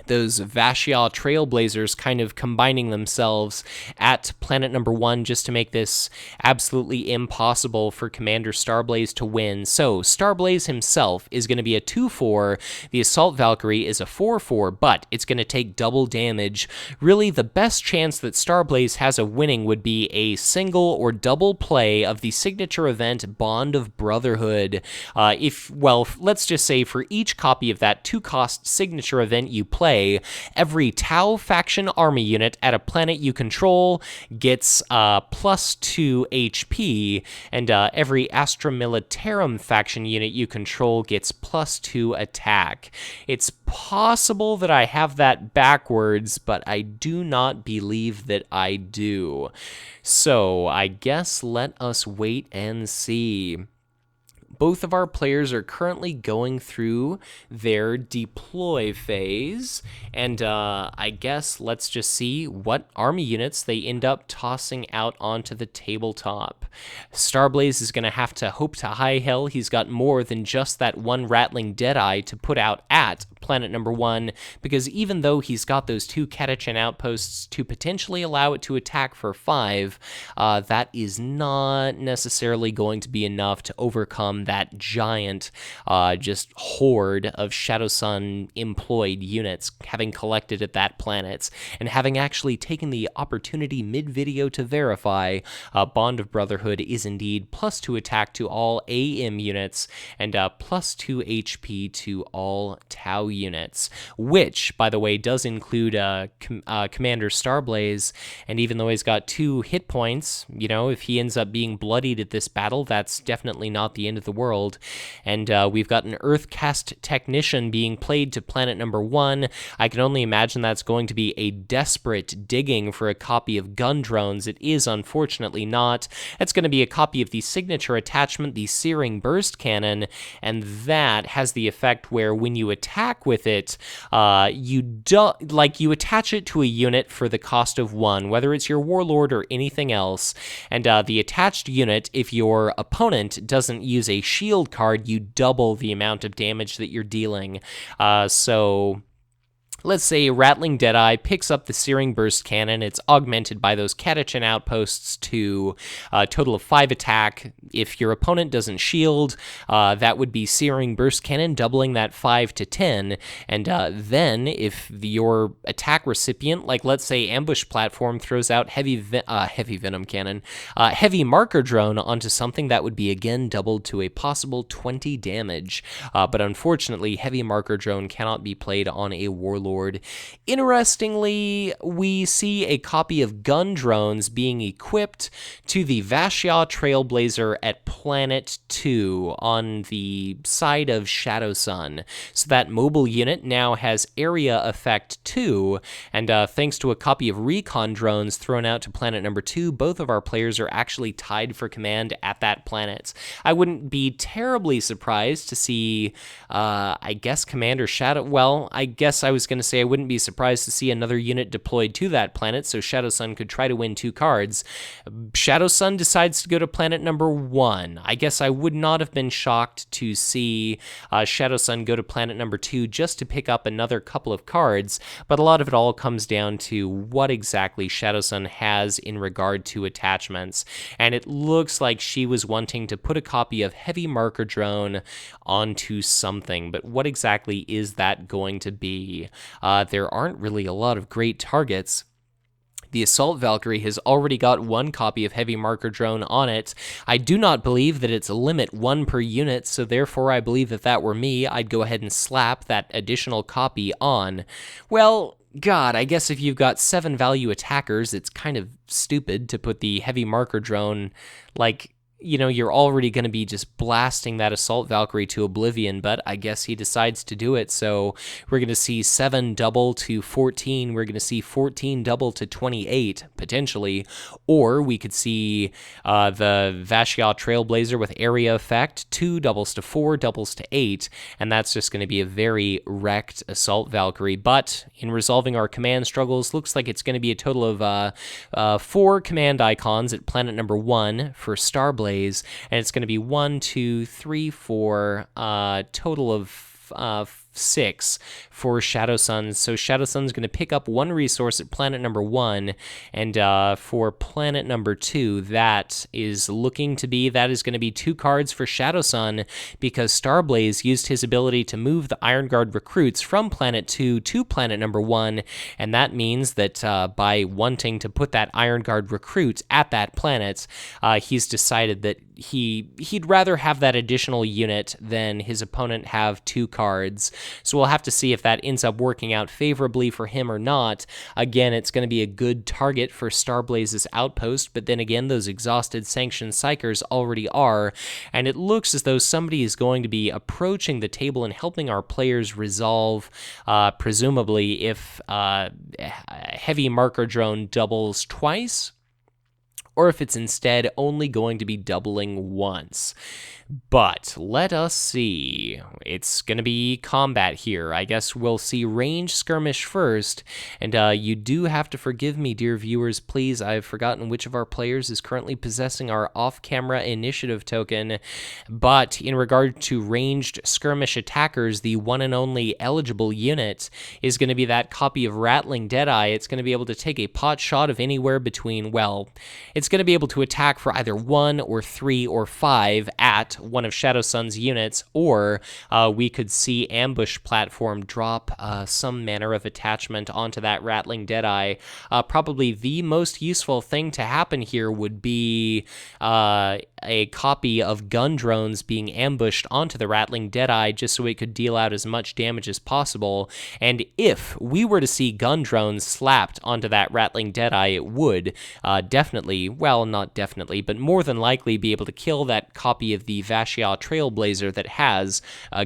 those Vashyal Trailblazers kind of combining themselves at planet number 1 just to make this absolutely impossible for Commander Starblaze to win. So Starblaze himself is going to be a 2/4. The Assault Valkyrie is a 4/4, but it's going to take double damage. Really, the best chance that Starblaze has of winning would be a single or double play of the signature event Bond of Brotherhood. Let's just say for each copy of that 2-cost signature event you play, every Tau faction army unit at a planet you control gets +2 HP, and every Astra Militarum faction unit you control gets +2 attack. It's possible that I have that backwards, but I do not believe that I do. So I guess let us wait and see. Both of our players are currently going through their deploy phase, and I guess let's just see what army units they end up tossing out onto the tabletop. Starblaze is going to have to hope to high hell he's got more than just that one rattling Deadeye to put out at planet number 1, because even though he's got those 2 Catachan outposts to potentially allow it to attack for 5, that is not necessarily going to be enough to overcome that giant just horde of Shadowsun employed units having collected at that planet, and having actually taken the opportunity mid-video to verify Bond of Brotherhood is indeed +2 attack to all AM units and +2 HP to all Tau units, which, by the way, does include Commander Starblaze, and even though he's got 2 hit points, you know, if he ends up being bloodied at this battle, that's definitely not the end of the world. And we've got an Earthcast Technician being played to planet number 1. I can only imagine that's going to be a desperate digging for a copy of gun drones. It is unfortunately not. It's going to be a copy of the signature attachment, the Searing Burst Cannon, and that has the effect where when you attack with it, you attach it to a unit for the cost of 1, whether it's your Warlord or anything else, and the attached unit, if your opponent doesn't use a shield card, you double the amount of damage that you're dealing. So let's say Rattling Deadeye picks up the Searing Burst Cannon. It's augmented by those Catachan outposts to a total of 5 attack. If your opponent doesn't shield, that would be Searing Burst Cannon, doubling that 5 to 10. And then if your attack recipient, like let's say Ambush Platform, throws out Heavy Venom Cannon, Heavy Marker Drone onto something, that would be again doubled to a possible 20 damage. But unfortunately, Heavy Marker Drone cannot be played on a Warlord. Interestingly, we see a copy of gun drones being equipped to the Vashya Trailblazer at Planet 2 on the side of Shadowsun. So that mobile unit now has area effect 2, and thanks to a copy of recon drones thrown out to planet number 2, both of our players are actually tied for command at that planet. I wouldn't be terribly surprised to see, I guess, Commander Shadow... Well, I guess I was going to say I wouldn't be surprised to see another unit deployed to that planet, so Shadowsun could try to win 2 cards. Shadowsun decides to go to planet number 1. I guess I would not have been shocked to see Shadowsun go to planet number 2 just to pick up another couple of cards, but a lot of it all comes down to what exactly Shadowsun has in regard to attachments, and it looks like she was wanting to put a copy of Heavy Marker Drone onto something, but what exactly is that going to be? There aren't really a lot of great targets. The Assault Valkyrie has already got 1 copy of Heavy Marker Drone on it. I do not believe that it's a limit 1 per unit, so therefore I believe if that were me, I'd go ahead and slap that additional copy on. Well, God, I guess if you've got 7 value attackers, it's kind of stupid to put the Heavy Marker Drone, like, you know, you're already going to be just blasting that Assault Valkyrie to oblivion, but I guess he decides to do it, so we're going to see 7 double to 14, we're going to see 14 double to 28, potentially, or we could see the Vashya Trailblazer with area effect, 2 doubles to 4, doubles to 8, and that's just going to be a very wrecked Assault Valkyrie, but in resolving our command struggles, looks like it's going to be a total of 4 command icons at planet number 1 for Starblaze, and it's going to be 1, 2, 3, 4, total of 6 for Shadowsun. So Shadowsun's going to pick up 1 resource at planet number 1, and for planet number 2, that is going to be 2 cards for Shadowsun, because Starblaze used his ability to move the Iron Guard recruits from planet 2 to planet number 1, and that means that by wanting to put that Iron Guard recruit at that planet, he's decided that he'd rather have that additional unit than his opponent have 2 cards. So we'll have to see if that ends up working out favorably for him or not. Again, it's going to be a good target for Starblaze's outpost, but then again, those exhausted Sanctioned Psychers already are, and it looks as though somebody is going to be approaching the table and helping our players resolve, presumably if Heavy Marker Drone doubles twice, or if it's instead only going to be doubling once. But let us see. It's going to be combat here. I guess we'll see range skirmish first. And you do have to forgive me, dear viewers, please. I've forgotten which of our players is currently possessing our off-camera initiative token. But in regard to ranged skirmish attackers, the one and only eligible unit is going to be that copy of Rattling Deadeye. It's going to be able to take a pot shot of anywhere between, well, it's going to be able to attack for either 1 or 3 or 5 at one of Shadowsun's units, or we could see Ambush Platform drop some manner of attachment onto that Rattling Deadeye. Probably the most useful thing to happen here would be a copy of gun drones being ambushed onto the Rattling Deadeye just so it could deal out as much damage as possible. And if we were to see gun drones slapped onto that Rattling Deadeye, it would definitely, well, not definitely, but more than likely be able to kill that copy of the Vashiya Trailblazer that has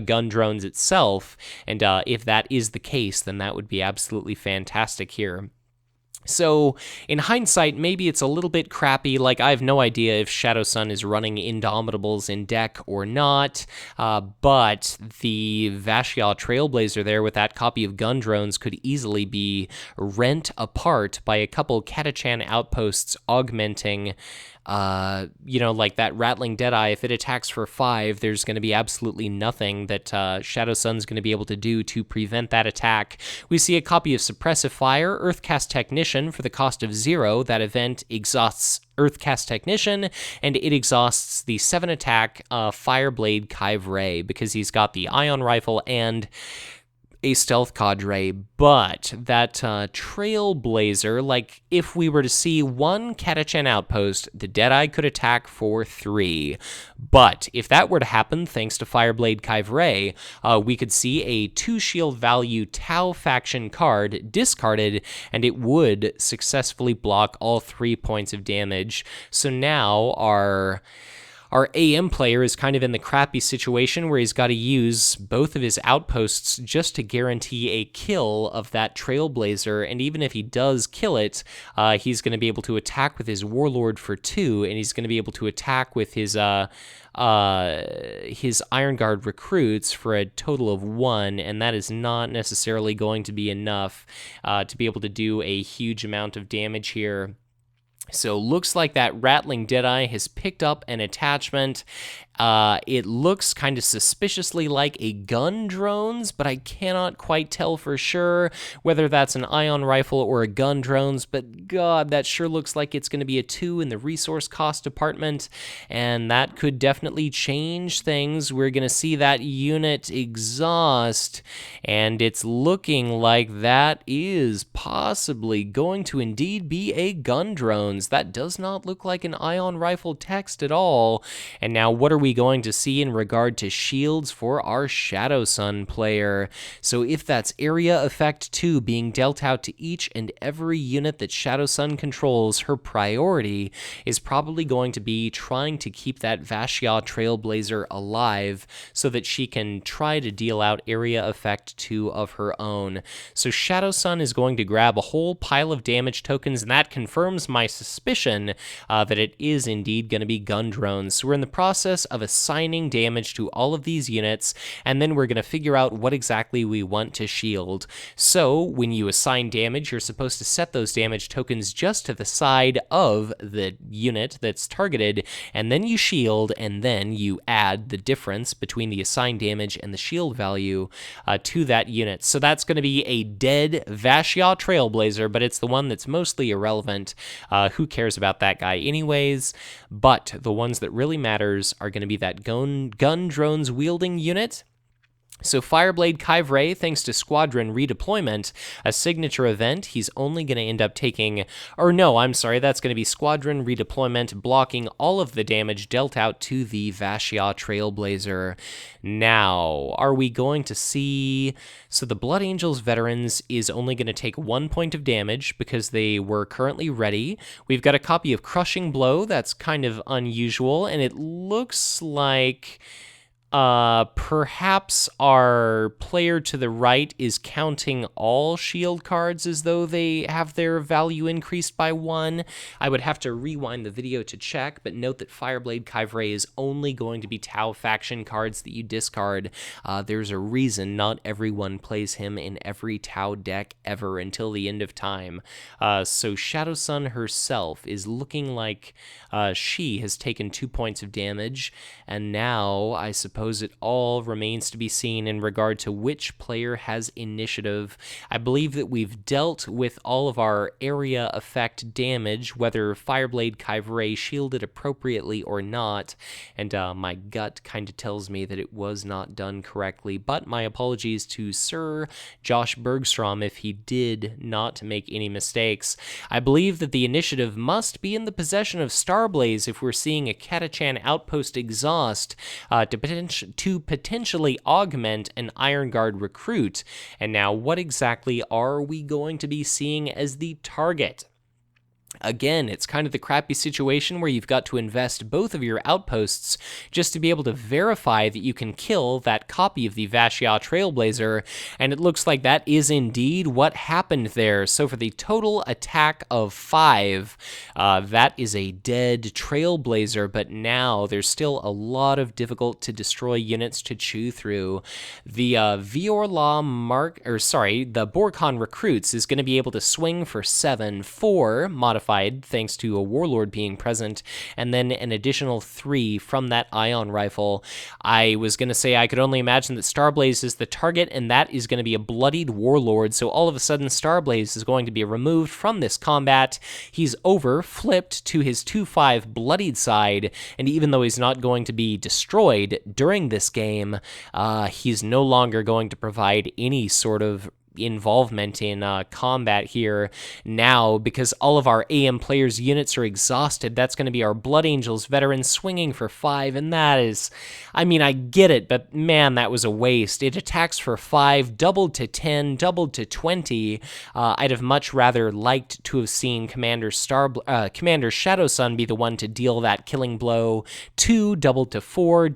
gun drones itself. And if that is the case, then that would be absolutely fantastic here. So, in hindsight, maybe it's a little bit crappy. Like, I have no idea if Shadowsun is running Indomitables in deck or not, but the Vashiya Trailblazer there with that copy of gun drones could easily be rent apart by a couple Catachan outposts augmenting like that Rattling Deadeye. If it attacks for 5, there's going to be absolutely nothing that Shadowsun's going to be able to do to prevent that attack. We see a copy of Suppressive Fire, Earthcast Technician for the cost of 0. That event exhausts Earthcast Technician, and it exhausts the 7 attack Fireblade Hive Ray because he's got the Ion Rifle and a Stealth Cadre. But that Trailblazer, like, if we were to see one Catachan outpost, the Deadeye could attack for 3. But if that were to happen, thanks to Fireblade Hive Ray, we could see a 2 shield value Tau faction card discarded, and it would successfully block all 3 points of damage. So now our AM player is kind of in the crappy situation where he's got to use both of his outposts just to guarantee a kill of that Trailblazer, and even if he does kill it, he's going to be able to attack with his Warlord for 2, and he's going to be able to attack with his Iron Guard recruits for a total of 1, and that is not necessarily going to be enough to be able to do a huge amount of damage here. So looks like that Rattling Deadeye has picked up an attachment. It looks kind of suspiciously like a gun drones, but I cannot quite tell for sure whether that's an ion rifle or a gun drones, but god, that sure looks like it's going to be a 2 in the resource cost department, and that could definitely change things. We're going to see that unit exhaust, and it's looking like that is possibly going to indeed be a gun drones. That does not look like an ion rifle text at all. And now what are we going to see in regard to shields for our Shadowsun player? So if that's area effect 2 being dealt out to each and every unit that Shadowsun controls, her priority is probably going to be trying to keep that Vashiya Trailblazer alive so that she can try to deal out area effect 2 of her own. So Shadowsun is going to grab a whole pile of damage tokens, and that confirms my suspicion that it is indeed going to be gun drones. So we're in the process of assigning damage to all of these units, and then we're going to figure out what exactly we want to shield. So when you assign damage, you're supposed to set those damage tokens just to the side of the unit that's targeted, and then you shield, and then you add the difference between the assigned damage and the shield value to that unit. So that's going to be a dead Vashiya Trailblazer, but it's the one that's mostly irrelevant. Who cares about that guy anyways? But the ones that really matters are going to be that gun drones wielding unit. So Fireblade Hive Ray, thanks to Squadron Redeployment, a signature event, he's only going to end up taking, or no, I'm sorry, that's going to be Squadron Redeployment blocking all of the damage dealt out to the Vashiya Trailblazer. Now, are we going to see, so the Blood Angels Veterans is only going to take 1 point of damage because they were currently ready. We've got a copy of Crushing Blow, that's kind of unusual, and it looks like Perhaps our player to the right is counting all shield cards as though they have their value increased by 1. I would have to rewind the video to check, but note that Fireblade Kyvray is only going to be Tau faction cards that you discard. There's a reason not everyone plays him in every Tau deck ever until the end of time. So Shadowsun herself is looking like she has taken 2 points of damage, and now I suppose it all remains to be seen in regard to which player has initiative. I believe that we've dealt with all of our area effect damage, whether Fireblade Kyvray shielded appropriately or not, and my gut kind of tells me that it was not done correctly, but my apologies to Sir Josh Bergstrom if he did not make any mistakes. I believe that the initiative must be in the possession of Starblaze if we're seeing a Catachan Outpost exhaust to potentially augment an Iron Guard recruit. And now, what exactly are we going to be seeing as the target? Again, it's kind of the crappy situation where you've got to invest both of your outposts just to be able to verify that you can kill that copy of the Vashia Trailblazer, and it looks like that is indeed what happened there. So for the total attack of 5, that is a dead Trailblazer, but now there's still a lot of difficult to destroy units to chew through. The the Borkon Recruits is going to be able to swing for 7, 4 modified thanks to a Warlord being present, and then an additional 3 from that Ion Rifle. I was going to say I could only imagine that Starblaze is the target, and that is going to be a bloodied Warlord, so all of a sudden Starblaze is going to be removed from this combat. He's flipped to his 2/5 bloodied side, and even though he's not going to be destroyed during this game, he's no longer going to provide any sort of involvement in combat here now, because all of our AM players' units are exhausted. That's going to be our Blood Angels veteran swinging for 5, and that is, I mean, I get it, but man, that was a waste. It attacks for 5, doubled to 10, doubled to 20. I'd have much rather liked to have seen Commander Shadowsun be the one to deal that killing blow. 2 doubled to 4,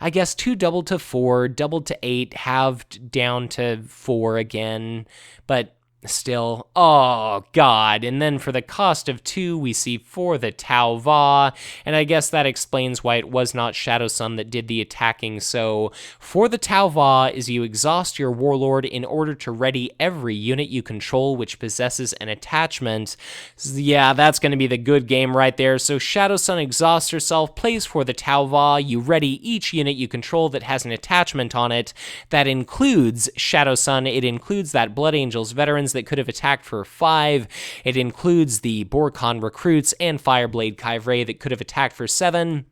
I guess 2 doubled to 4, doubled to 8, halved down to 4 again, but still, oh god. And then for the cost of 2, we see for the Tau Va, and I guess that explains why it was not Shadowsun that did the attacking. So for the Tau Va is you exhaust your Warlord in order to ready every unit you control which possesses an attachment. Yeah, that's going to be the good game right there. So Shadowsun exhausts herself, plays for the Tau Va, you ready each unit you control that has an attachment on it. That includes Shadowsun, it includes that Blood Angels veterans that could have attacked for 5. It includes the Borkon Recruits and Fireblade Kyvray that could have attacked for 7.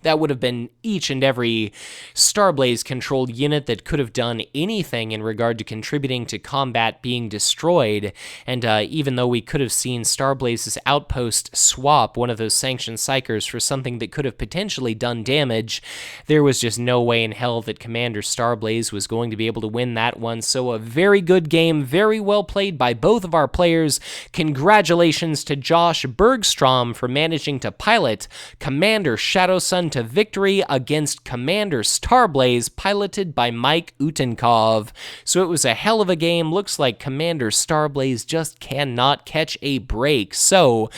That would have been each and every Starblaze-controlled unit that could have done anything in regard to contributing to combat being destroyed, and even though we could have seen Starblaze's outpost swap one of those sanctioned psychers for something that could have potentially done damage, there was just no way in hell that Commander Starblaze was going to be able to win that one. So a very good game, very well played by both of our players. Congratulations to Josh Bergstrom for managing to pilot Commander Shadowsun to victory against Commander Starblaze, piloted by Mike Utenkov. So it was a hell of a game. Looks like Commander Starblaze just cannot catch a break. So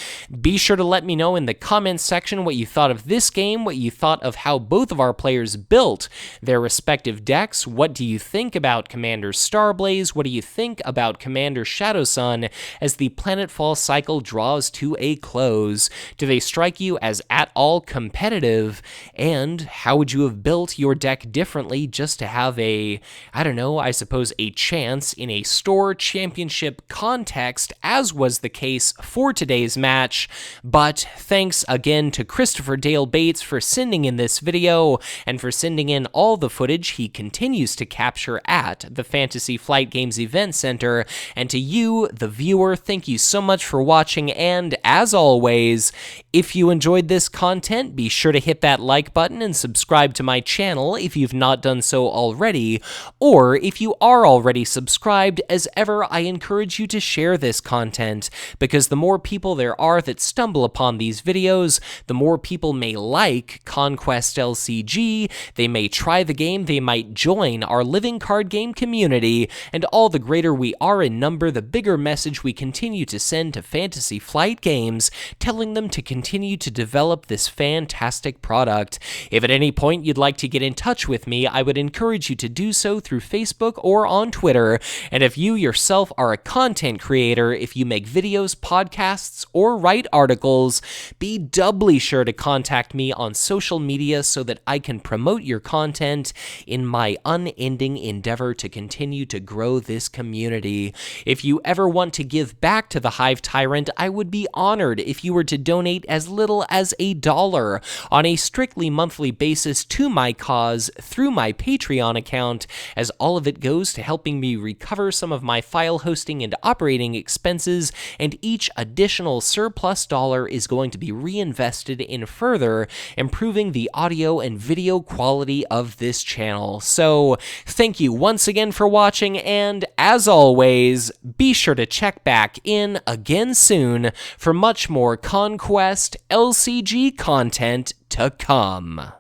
be sure to let me know in the comments section what you thought of this game, what you thought of how both of our players built their respective decks. What do you think about Commander Starblaze? What do you think about Commander Shadowsun as the Planetfall cycle draws to a close? Do they strike you as at all competitive? And how would you have built your deck differently just to have a, I don't know, I suppose a chance in a store championship context, as was the case for today's match? But thanks again to Christopher Dale Bates for sending in this video and for sending in all the footage he continues to capture at the Fantasy Flight Games Event Center. And to you, the viewer, thank you so much for watching, and as always, if you enjoyed this content, be sure to hit that that like button and subscribe to my channel if you've not done so already, or if you are already subscribed, as ever, I encourage you to share this content, because the more people there are that stumble upon these videos, the more people may like Conquest LCG, they may try the game, they might join our living card game community, and all the greater we are in number, the bigger message we continue to send to Fantasy Flight Games, telling them to continue to develop this fantastic product. If at any point you'd like to get in touch with me, I would encourage you to do so through Facebook or on Twitter, and if you yourself are a content creator, if you make videos, podcasts, or write articles, be doubly sure to contact me on social media so that I can promote your content in my unending endeavor to continue to grow this community. If you ever want to give back to the Hive Tyrant, I would be honored if you were to donate as little as $1 on a strictly monthly basis to my cause through my Patreon account, as all of it goes to helping me recover some of my file hosting and operating expenses, and each additional surplus dollar is going to be reinvested in further improving the audio and video quality of this channel. So, thank you once again for watching, and as always, be sure to check back in again soon for much more Conquest LCG content to come.